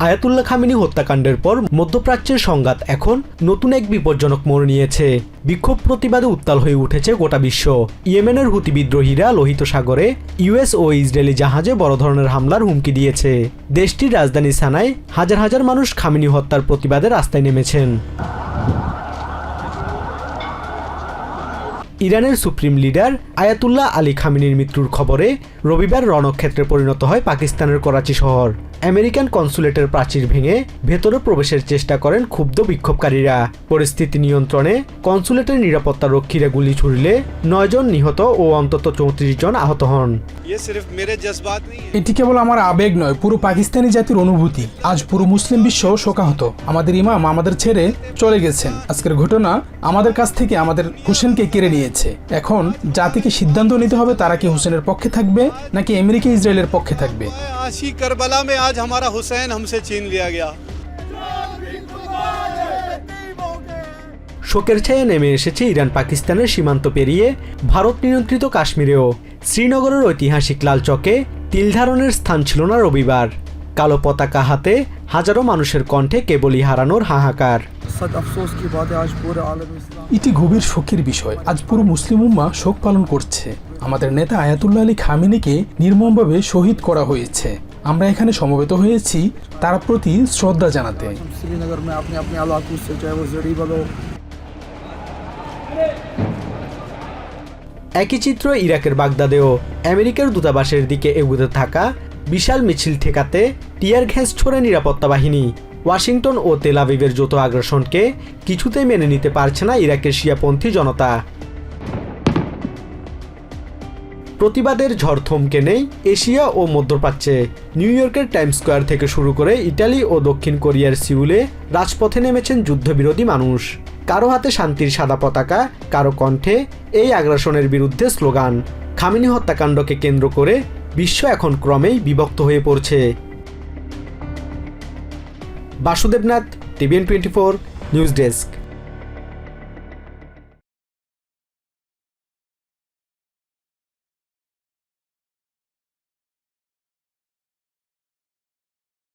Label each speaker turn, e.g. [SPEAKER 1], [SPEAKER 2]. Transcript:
[SPEAKER 1] Ayatollah Khamenei হত্যাকাণ্ডের পর মধ্যপ্রাচ্যের সংঘাত এখন নতুন এক বিপজ্জনক মোড় নিয়েছে। বিক্ষোভ প্রতিবাদে উত্তাল হয়ে উঠেছে গোটা বিশ্ব। ইয়েমেনের হুতি বিদ্রোহীরা লোহিত সাগরে ইউএস ও ইসরায়েলি জাহাজে বড় ধরনের হামলার হুমকি দিয়েছে। দেশটির রাজধানী সানায় হাজার হাজার মানুষ খামেনি হত্যার প্রতিবাদে রাস্তায় নেমেছেন। ইরানের সুপ্রিম লিডার আয়াতুল্লাহ আলী খামেনির মৃত্যুর খবরে রবিবার রণক্ষেত্রে পরিণত হয় পাকিস্তানের করাচি শহর। আমেরিকান কনসুলেটের প্রাচীর ভেঙে ভেতরে প্রবেশের চেষ্টা করেন ক্ষুব্ধ বিক্ষোভকারীরা। পরিস্থিতি নিয়ন্ত্রণে কনসুলেটের নিরাপত্তা রক্ষীরা গুলি ছুড়লে 9 জন নিহত ও অন্তত 34 জন আহত হন।
[SPEAKER 2] এটি কেবল আমার আবেগ নয়, পুরো পাকিস্তানি জাতির অনুভূতি। আজ পুরো মুসলিম বিশ্ব শোকাহত। আমাদের ইমাম আমাদের ছেড়ে চলে গেছেন। আজকের ঘটনা আমাদের কাছ থেকে আমাদের হোসেনকে কেড়ে নিয়েছে। এখন জাতিকে সিদ্ধান্ত নিতে হবে, তারা কি হোসেনের পক্ষে থাকবে নাকি আমেরিকা ইসরায়েলের পক্ষে থাকবে।
[SPEAKER 3] কারবালা মে আজ हमारा हुसैन हमसे छीन लिया गया।
[SPEAKER 1] শোকের ছায়া নেমে এসেছে ইরান পাকিস্তানের সীমান্ত পেরিয়ে ভারত নিয়ন্ত্রিত কাশ্মীরেও। শ্রীনগরের ঐতিহাসিক লাল চকে তিল ধারণের স্থান ছিল না রবিবার। কালো পতাকা হাতে হাজারো মানুষের কণ্ঠে কেবলই হারানোর হাহাকার।
[SPEAKER 2] এটি গভীর শোকের বিষয়। আজ পুরো মুসলিম উম্মাহ শোক পালন করছে। আমাদের নেতা আয়াতুল্লাহ আলী খামেনিকে নির্মমভাবে শহীদ করা হয়েছে। আমরা এখানে সমবেত হয়েছি তার প্রতি শ্রদ্ধা জানাতে।
[SPEAKER 1] একই চিত্র ইরাকের বাগদাদেও। আমেরিকার দূতাবাসের দিকে এগুতে থাকা বিশাল মিছিল ঠেকাতে টিয়ার গ্যাস ছোড়ে নিরাপত্তা বাহিনী। ওয়াশিংটন ও তেল আবিবের যৌথ আগ্রাসনকে কিছুতেই মেনে নিতে পারছে না ইরাকের শিয়াপন্থী জনতা। প্রতিবাদের ঝড় থমকে নেই এশিয়া ও মধ্যপ্রাচ্যে। নিউ ইয়র্কের টাইমস স্কোয়ার থেকে শুরু করে ইটালি ও দক্ষিণ কোরিয়ার সিউলে রাজপথে নেমেছেন যুদ্ধবিরোধী মানুষ। কারো হাতে শান্তির সাদা পতাকা, কারো কণ্ঠে এই আগ্রাসনের বিরুদ্ধে স্লোগান। খামেনি হত্যাকাণ্ডকে কেন্দ্র করে বিশ্ব এখন ক্রমেই বিভক্ত হয়ে পড়ছে। Basudebnath, TVN24 news desk.